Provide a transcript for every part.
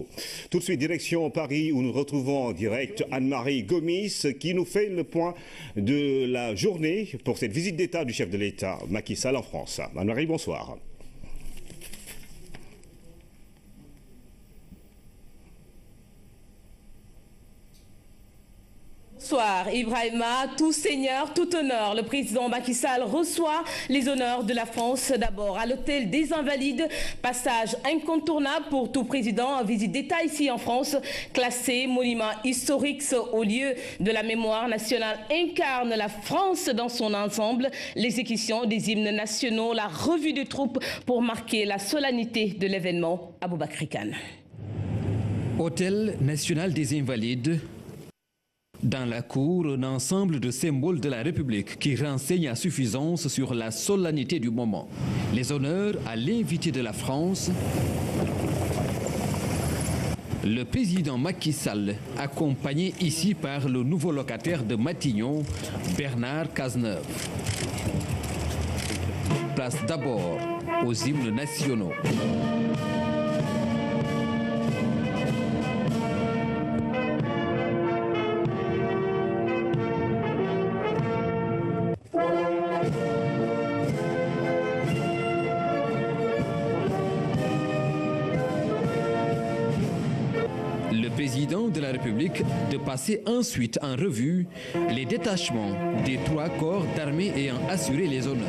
Info. Tout de suite, direction Paris où nous retrouvons en direct Anne-Marie Gomis qui nous fait le point de la journée pour cette visite d'État du chef de l'État, Macky Sall, en France. Anne-Marie, bonsoir. Bonsoir Ibrahima, tout seigneur, tout honneur. Le président Macky Sall reçoit les honneurs de la France d'abord à l'hôtel des Invalides. Passage incontournable pour tout président en visite d'État ici en France. Classé monument historique au lieu de la mémoire nationale, incarne la France dans son ensemble. L'exécution des hymnes nationaux, la revue des troupes pour marquer la solennité de l'événement. Aboubakry Kane. Hôtel national des Invalides. Dans la cour, un ensemble de symboles de la République qui renseignent à suffisance sur la solennité du moment. Les honneurs à l'invité de la France, le président Macky Sall, accompagné ici par le nouveau locataire de Matignon, Bernard Cazeneuve. Place d'abord aux hymnes nationaux. Le président de la République de passer ensuite en revue les détachements des 3 corps d'armée ayant assuré les honneurs.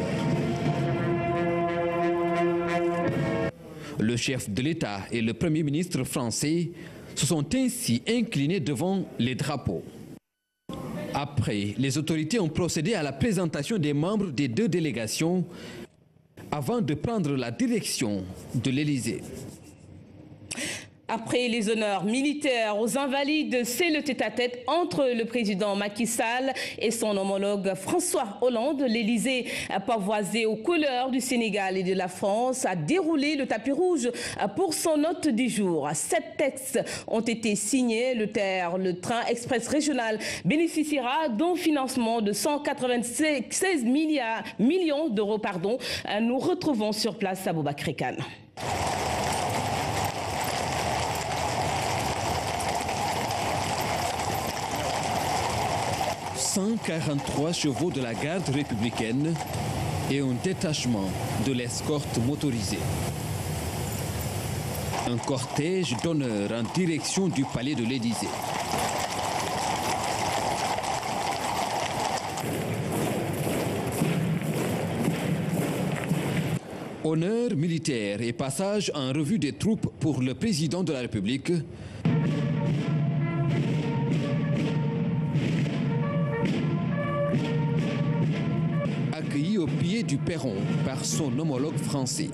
Le chef de l'État et le Premier ministre français se sont ainsi inclinés devant les drapeaux. Après, les autorités ont procédé à la présentation des membres des 2 délégations avant de prendre la direction de l'Élysée. Après les honneurs militaires aux Invalides, c'est le tête-à-tête entre le président Macky Sall et son homologue François Hollande. L'Élysée, pavoisé aux couleurs du Sénégal et de la France, a déroulé le tapis rouge pour son hôte du jour. 7 textes ont été signés. Le train express régional bénéficiera d'un financement de 196 millions d'euros. Nous retrouvons sur place Aboubakry Kane. 143 chevaux de la garde républicaine et un détachement de l'escorte motorisée. Un cortège d'honneur en direction du palais de l'Élysée. Honneur militaire et passage en revue des troupes pour le président de la République. Accueilli au pied du perron par son homologue français.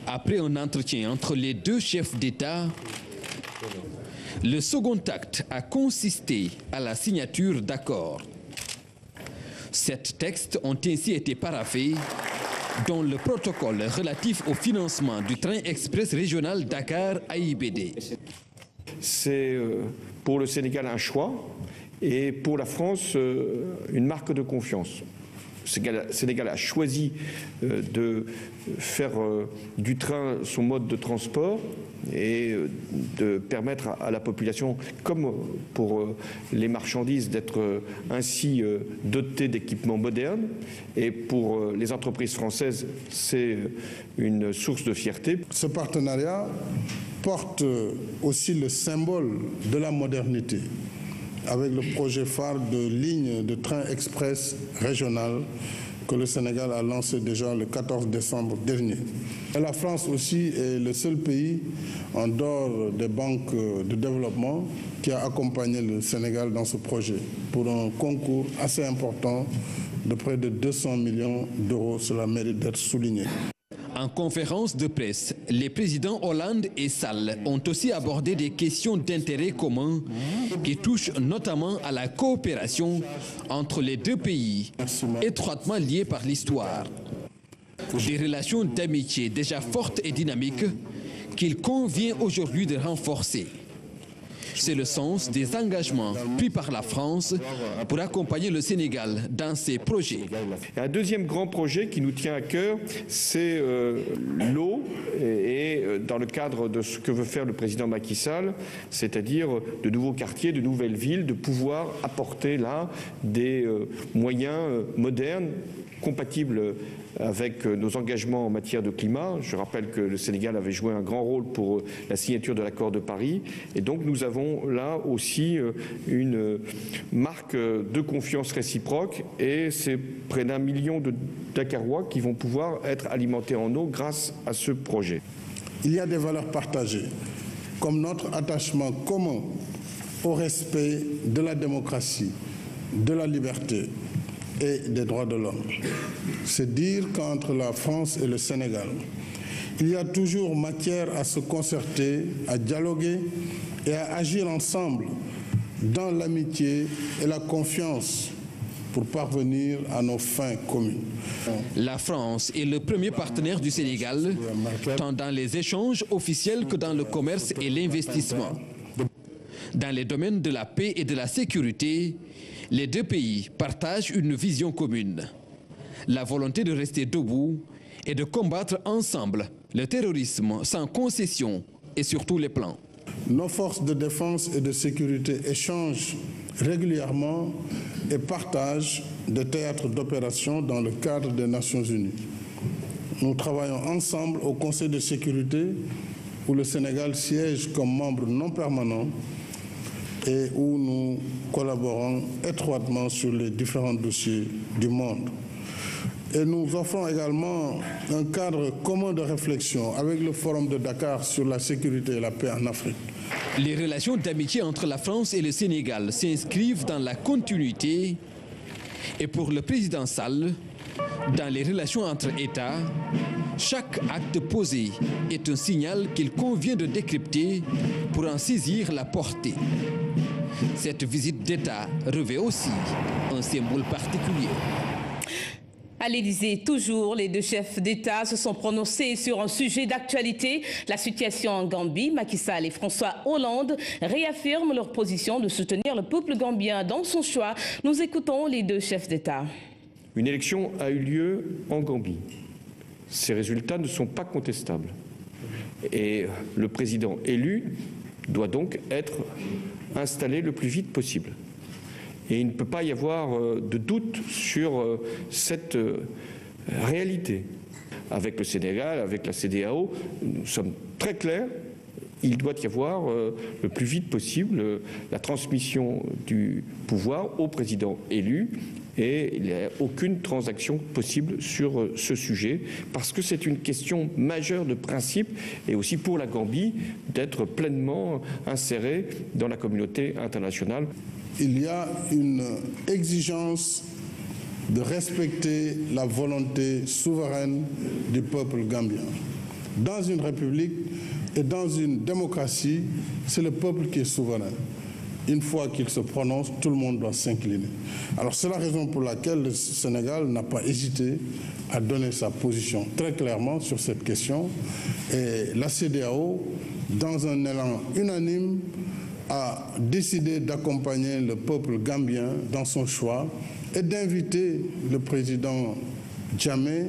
Après un entretien entre les 2 chefs d'État, le second acte a consisté à la signature d'accords. 7 textes ont ainsi été paraphés, dont le protocole relatif au financement du train express régional Dakar-AIBD. C'est pour le Sénégal un choix et pour la France une marque de confiance. Le Sénégal a choisi de faire du train son mode de transport et de permettre à la population, comme pour les marchandises, d'être ainsi dotée d'équipements modernes. Et pour les entreprises françaises, c'est une source de fierté. Ce partenariat porte aussi le symbole de la modernité, avec le projet phare de ligne de train express régional que le Sénégal a lancé déjà le 14 décembre dernier. Et la France aussi est le seul pays, en dehors des banques de développement, qui a accompagné le Sénégal dans ce projet pour un concours assez important de près de 200 millions d'euros. Cela mérite d'être souligné. En conférence de presse, les présidents Hollande et Sall ont aussi abordé des questions d'intérêt commun qui touchent notamment à la coopération entre les 2 pays, étroitement liés par l'histoire. Des relations d'amitié déjà fortes et dynamiques qu'il convient aujourd'hui de renforcer. C'est le sens des engagements pris par la France pour accompagner le Sénégal dans ses projets. Un deuxième grand projet qui nous tient à cœur, c'est l'eau, et dans le cadre de ce que veut faire le président Macky Sall, c'est-à-dire de nouveaux quartiers, de nouvelles villes, de pouvoir apporter là des moyens modernes, compatibles avec nos engagements en matière de climat. Je rappelle que le Sénégal avait joué un grand rôle pour la signature de l'accord de Paris. Et donc nous avons là aussi une marque de confiance réciproque, et c'est près d'1 million de Dakarois qui vont pouvoir être alimentés en eau grâce à ce projet. Il y a des valeurs partagées, comme notre attachement commun au respect de la démocratie, de la liberté et des droits de l'homme. C'est dire qu'entre la France et le Sénégal, il y a toujours matière à se concerter, à dialoguer et à agir ensemble dans l'amitié et la confiance pour parvenir à nos fins communes. La France est le premier partenaire du Sénégal, tant dans les échanges officiels que dans le commerce et l'investissement. Dans les domaines de la paix et de la sécurité, les deux pays partagent une vision commune. La volonté de rester debout et de combattre ensemble le terrorisme sans concession et sur tous les plans. Nos forces de défense et de sécurité échangent régulièrement et partagent des théâtres d'opération dans le cadre des Nations Unies. Nous travaillons ensemble au Conseil de sécurité où le Sénégal siège comme membre non permanent et où nous collaborons étroitement sur les différents dossiers du monde. Et nous offrons également un cadre commun de réflexion avec le Forum de Dakar sur la sécurité et la paix en Afrique. Les relations d'amitié entre la France et le Sénégal s'inscrivent dans la continuité et pour le président Sall, dans les relations entre États, chaque acte posé est un signal qu'il convient de décrypter pour en saisir la portée. Cette visite d'État revêt aussi un symbole particulier. À l'Élysée, toujours, les deux chefs d'État se sont prononcés sur un sujet d'actualité, la situation en Gambie. Macky Sall et François Hollande réaffirment leur position de soutenir le peuple gambien dans son choix. Nous écoutons les deux chefs d'État. Une élection a eu lieu en Gambie. Ces résultats ne sont pas contestables. Et le président élu doit donc être installé le plus vite possible. Et il ne peut pas y avoir de doute sur cette réalité. Avec le Sénégal, avec la CEDEAO, nous sommes très clairs. Il doit y avoir le plus vite possible la transmission du pouvoir au président élu, et il n'y a aucune transaction possible sur ce sujet parce que c'est une question majeure de principe, et aussi pour la Gambie d'être pleinement insérée dans la communauté internationale. Il y a une exigence de respecter la volonté souveraine du peuple gambien. Dans une république et dans une démocratie, c'est le peuple qui est souverain. Une fois qu'il se prononce, tout le monde doit s'incliner. Alors c'est la raison pour laquelle le Sénégal n'a pas hésité à donner sa position très clairement sur cette question. Et la CEDEAO, dans un élan unanime, a décidé d'accompagner le peuple gambien dans son choix et d'inviter le président Jammeh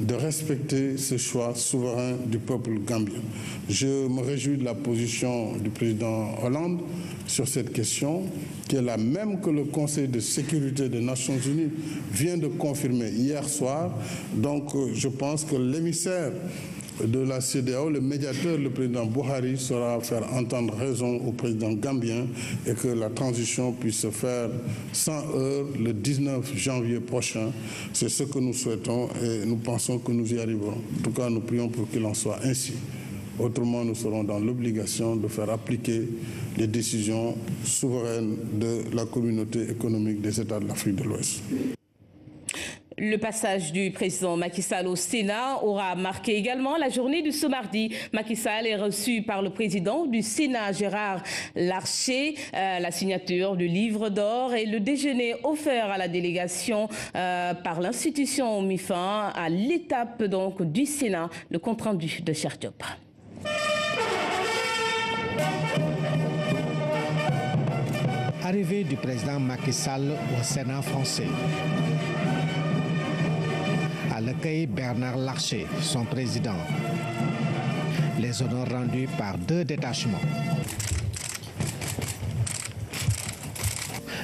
de respecter ce choix souverain du peuple gambien. Je me réjouis de la position du président Hollande sur cette question, qui est la même que le Conseil de sécurité des Nations Unies vient de confirmer hier soir. Donc je pense que l'émissaire de la CEDEAO, le médiateur, le président Buhari, saura faire entendre raison au président gambien et que la transition puisse se faire sans heurts le 19 janvier prochain. C'est ce que nous souhaitons et nous pensons que nous y arriverons. En tout cas, nous prions pour qu'il en soit ainsi. Autrement, nous serons dans l'obligation de faire appliquer les décisions souveraines de la communauté économique des États de l'Afrique de l'Ouest. Le passage du président Macky Sall au Sénat aura marqué également la journée de ce mardi. Macky Sall est reçu par le président du Sénat, Gérard Larcher. La signature du livre d'or et le déjeuner offert à la délégation par l'institution ont mis fin à l'étape donc du Sénat. Le compte-rendu de Cheikh Diop. Arrivée du président Macky Sall au Sénat français. À l'accueil, Bernard Larcher, son président. Les honneurs rendus par 2 détachements.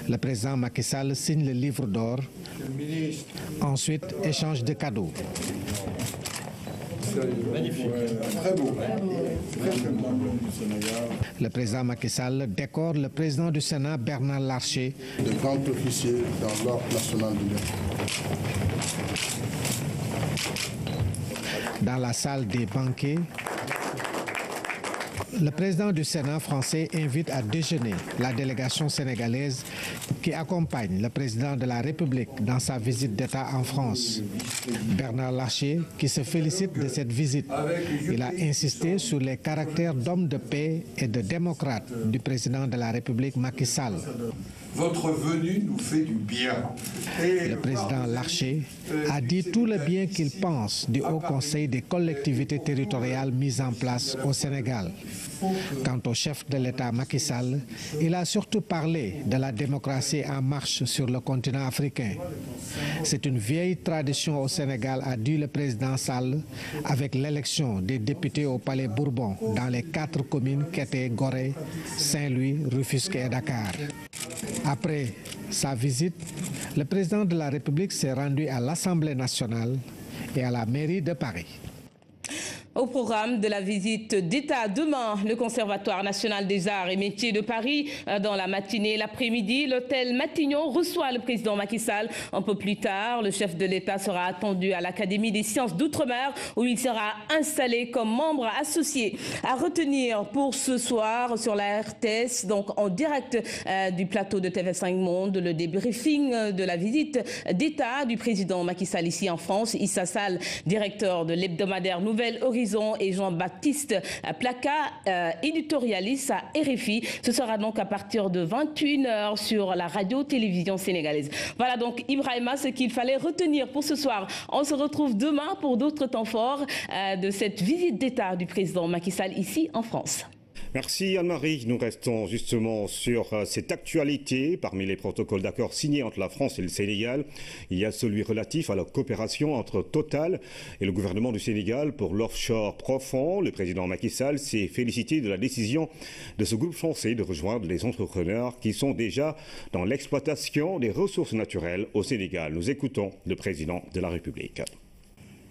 Le président Macky Sall signe le livre d'or. Ensuite, échange de cadeaux. Magnifique. Très beau. Le président Macky Sall décore le président du Sénat, Bernard Larcher, de grand officier dans l'ordre national du Lion. Dans la salle des banquets, le président du Sénat français invite à déjeuner la délégation sénégalaise qui accompagne le président de la République dans sa visite d'État en France. Bernard Larcher, qui se félicite de cette visite, il a insisté sur les caractères d'homme de paix et de démocrate du président de la République Macky Sall. Votre venue nous fait du bien. Le président Larcher a dit tout le bien qu'il pense du Haut Conseil des collectivités territoriales mis en place au Sénégal. Quant au chef de l'État Macky Sall, il a surtout parlé de la démocratie en marche sur le continent africain. C'est une vieille tradition au Sénégal, a dit le président Sall, avec l'élection des députés au Palais Bourbon dans les 4 communes qu'étaient Gorée, Saint-Louis, Rufisque et Dakar. Après sa visite, le président de la République s'est rendu à l'Assemblée nationale et à la mairie de Paris. Au programme de la visite d'État demain, le Conservatoire national des arts et métiers de Paris. Dans la matinée et l'après-midi, l'hôtel Matignon reçoit le président Macky Sall. Un peu plus tard, le chef de l'État sera attendu à l'Académie des sciences d'outre-mer où il sera installé comme membre associé. À retenir pour ce soir sur la RTS, donc en direct du plateau de TV5 Monde, le débriefing de la visite d'État du président Macky Sall ici en France. Issa Sall, directeur de l'hebdomadaire Nouvelle Horizon, et Jean-Baptiste Placa, éditorialiste à RFI. Ce sera donc à partir de 21h sur la radio-télévision sénégalaise. Voilà donc, Ibrahima, ce qu'il fallait retenir pour ce soir. On se retrouve demain pour d'autres temps forts de cette visite d'État du président Macky Sall ici en France. Merci Anne-Marie. Nous restons justement sur cette actualité. Parmi les protocoles d'accord signés entre la France et le Sénégal, il y a celui relatif à la coopération entre Total et le gouvernement du Sénégal pour l'offshore profond. Le président Macky Sall s'est félicité de la décision de ce groupe français de rejoindre les entrepreneurs qui sont déjà dans l'exploitation des ressources naturelles au Sénégal. Nous écoutons le président de la République.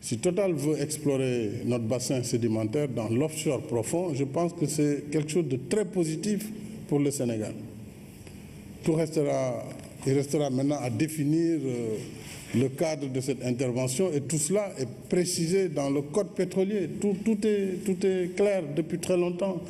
Si Total veut explorer notre bassin sédimentaire dans l'offshore profond, je pense que c'est quelque chose de très positif pour le Sénégal. Il restera maintenant à définir le cadre de cette intervention et tout cela est précisé dans le code pétrolier. Tout est clair depuis très longtemps.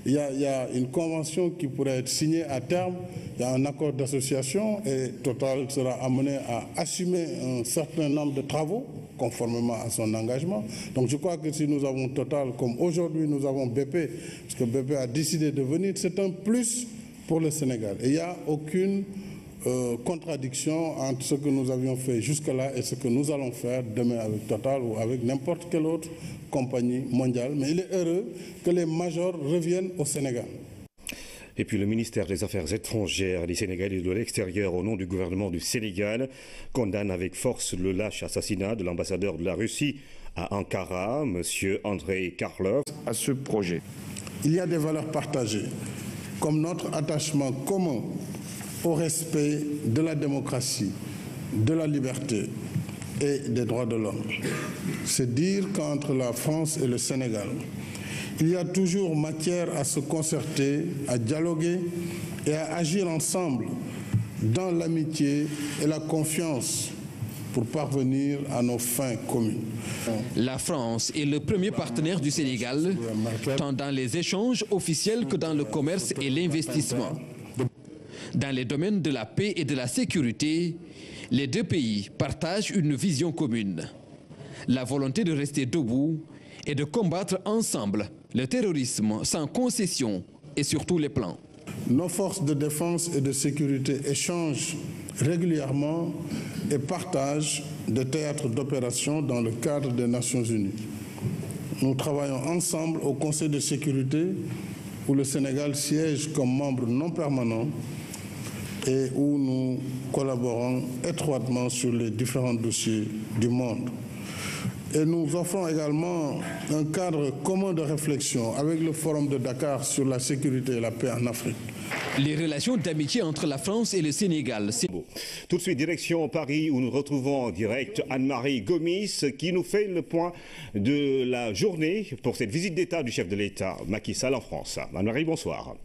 Il y a une convention qui pourrait être signée à terme, il y a un accord d'association et Total sera amené à assumer un certain nombre de travaux conformément à son engagement. Donc je crois que si nous avons Total comme aujourd'hui nous avons BP, parce que BP a décidé de venir, c'est un plus pour le Sénégal. Et il n'y a aucune contradiction entre ce que nous avions fait jusque-là et ce que nous allons faire demain avec Total ou avec n'importe quelle autre compagnie mondiale. Mais il est heureux que les majors reviennent au Sénégal. Et puis le ministère des Affaires étrangères du Sénégal et de l'extérieur au nom du gouvernement du Sénégal condamne avec force le lâche assassinat de l'ambassadeur de la Russie à Ankara, M. Andrei Karlov. À ce projet. Il y a des valeurs partagées, comme notre attachement commun au respect de la démocratie, de la liberté et des droits de l'homme. C'est dire qu'entre la France et le Sénégal, il y a toujours matière à se concerter, à dialoguer et à agir ensemble dans l'amitié et la confiance pour parvenir à nos fins communes. La France est le premier partenaire du Sénégal, tant dans les échanges officiels que dans le commerce et l'investissement. Dans les domaines de la paix et de la sécurité, les deux pays partagent une vision commune. La volonté de rester debout et de combattre ensemble le terrorisme sans concession et sur tous les plans. Nos forces de défense et de sécurité échangent régulièrement et partagent des théâtres d'opération dans le cadre des Nations Unies. Nous travaillons ensemble au Conseil de sécurité où le Sénégal siège comme membre non permanent et où nous collaborons étroitement sur les différents dossiers du monde. Et nous offrons également un cadre commun de réflexion avec le Forum de Dakar sur la sécurité et la paix en Afrique. Les relations d'amitié entre la France et le Sénégal. Tout de suite, direction Paris, où nous retrouvons en direct Anne-Marie Gomis, qui nous fait le point de la journée pour cette visite d'État du chef de l'État, Macky Sall, en France. Anne-Marie, bonsoir.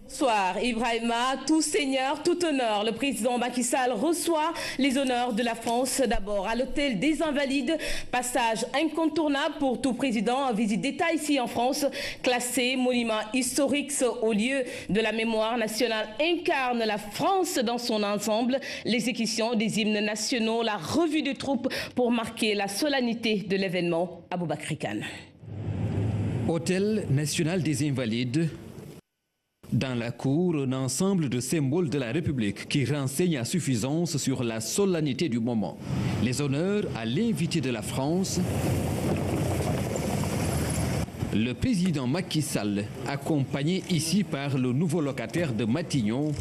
Bonsoir Ibrahima, tout seigneur, tout honneur. Le président Macky Sall reçoit les honneurs de la France d'abord à l'hôtel des Invalides. Passage incontournable pour tout président en visite d'État ici en France. Classé monument historique au lieu de la mémoire nationale, incarne la France dans son ensemble. L'exécution des hymnes nationaux, la revue des troupes pour marquer la solennité de l'événement. Aboubakry Kane. Hôtel national des Invalides. Dans la cour, un ensemble de symboles de la République qui renseignent à suffisance sur la solennité du moment. Les honneurs à l'invité de la France, le président Macky Sall, accompagné ici par le nouveau locataire de Matignon,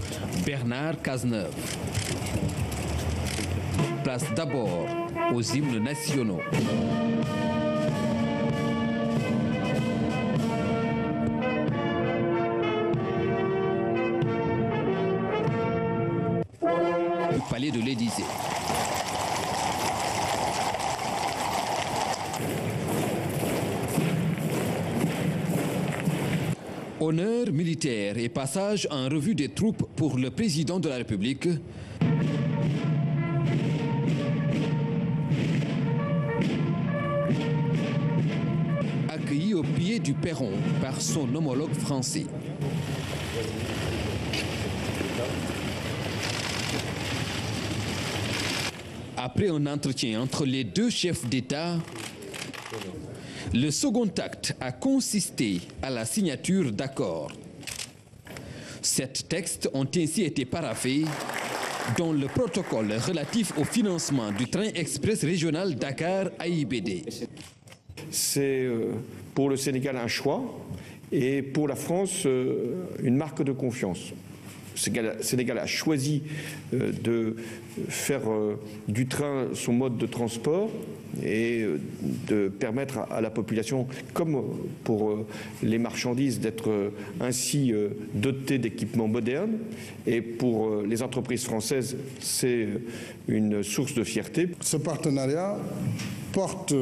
Bernard Cazeneuve. Place d'abord aux hymnes nationaux. Palais de l'Élysée. Honneur militaire et passage en revue des troupes pour le président de la République. Accueilli au pied du perron par son homologue français. Après un entretien entre les deux chefs d'État, le second acte a consisté à la signature d'accords. 7 textes ont ainsi été paraphés, dont le protocole relatif au financement du train express régional Dakar-AIBD. C'est pour le Sénégal un choix et pour la France une marque de confiance. Le Sénégal a choisi de faire du train son mode de transport et de permettre à la population, comme pour les marchandises, d'être ainsi dotée d'équipements modernes. Et pour les entreprises françaises, c'est une source de fierté. Ce partenariat porte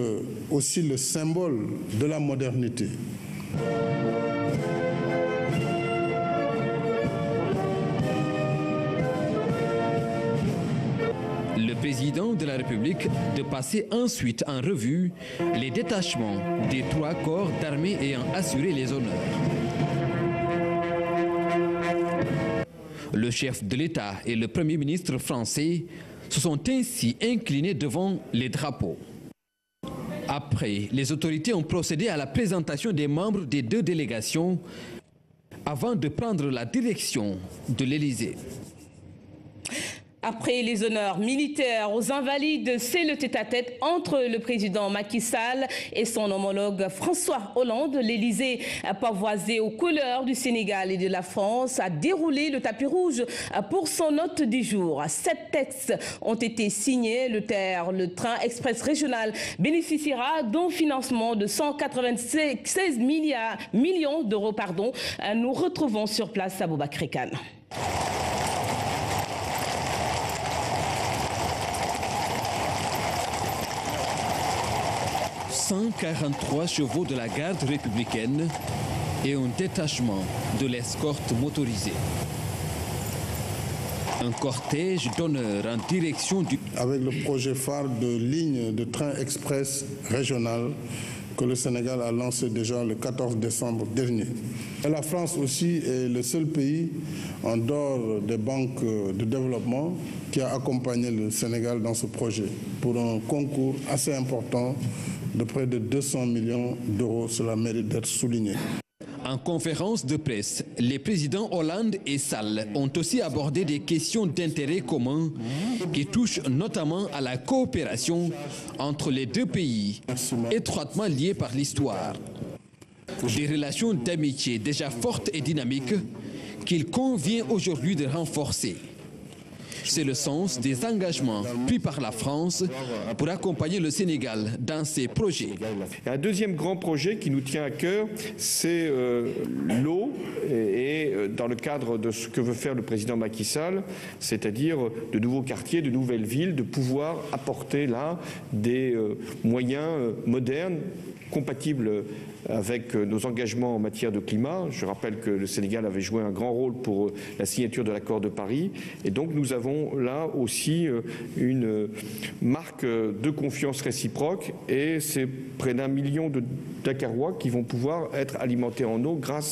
aussi le symbole de la modernité. Le président de la République de passer ensuite en revue les détachements des 3 corps d'armée ayant assuré les honneurs. Le chef de l'État et le Premier ministre français se sont ainsi inclinés devant les drapeaux. Après, les autorités ont procédé à la présentation des membres des 2 délégations avant de prendre la direction de l'Élysée. Après les honneurs militaires aux Invalides, c'est le tête-à-tête entre le président Macky Sall et son homologue François Hollande. L'Élysée, pavoisé aux couleurs du Sénégal et de la France, a déroulé le tapis rouge pour son hôte du jour. 7 textes ont été signés. Le train express régional bénéficiera d'un financement de 196 millions d'euros. Nous retrouvons sur place Aboubakry Kane. 143 chevaux de la garde républicaine et un détachement de l'escorte motorisée. Un cortège d'honneur en direction du... Avec le projet phare de ligne de train express régional que le Sénégal a lancé déjà le 14 décembre dernier. Et la France aussi est le seul pays, en dehors des banques de développement, qui a accompagné le Sénégal dans ce projet pour un concours assez important de près de 200 millions d'euros. Cela mérite d'être souligné. En conférence de presse, les présidents Hollande et Sall ont aussi abordé des questions d'intérêt commun qui touchent notamment à la coopération entre les deux pays, étroitement liés par l'histoire. Des relations d'amitié déjà fortes et dynamiques qu'il convient aujourd'hui de renforcer. C'est le sens des engagements pris par la France pour accompagner le Sénégal dans ses projets. Un deuxième grand projet qui nous tient à cœur, c'est l'eau, et dans le cadre de ce que veut faire le président Macky Sall, c'est-à-dire de nouveaux quartiers, de nouvelles villes, de pouvoir apporter là des moyens modernes, compatibles avec nos engagements en matière de climat. Je rappelle que le Sénégal avait joué un grand rôle pour la signature de l'accord de Paris. Et donc nous avons là aussi une marque de confiance réciproque, et c'est près d'1 million de Dakarois qui vont pouvoir être alimentés en eau grâce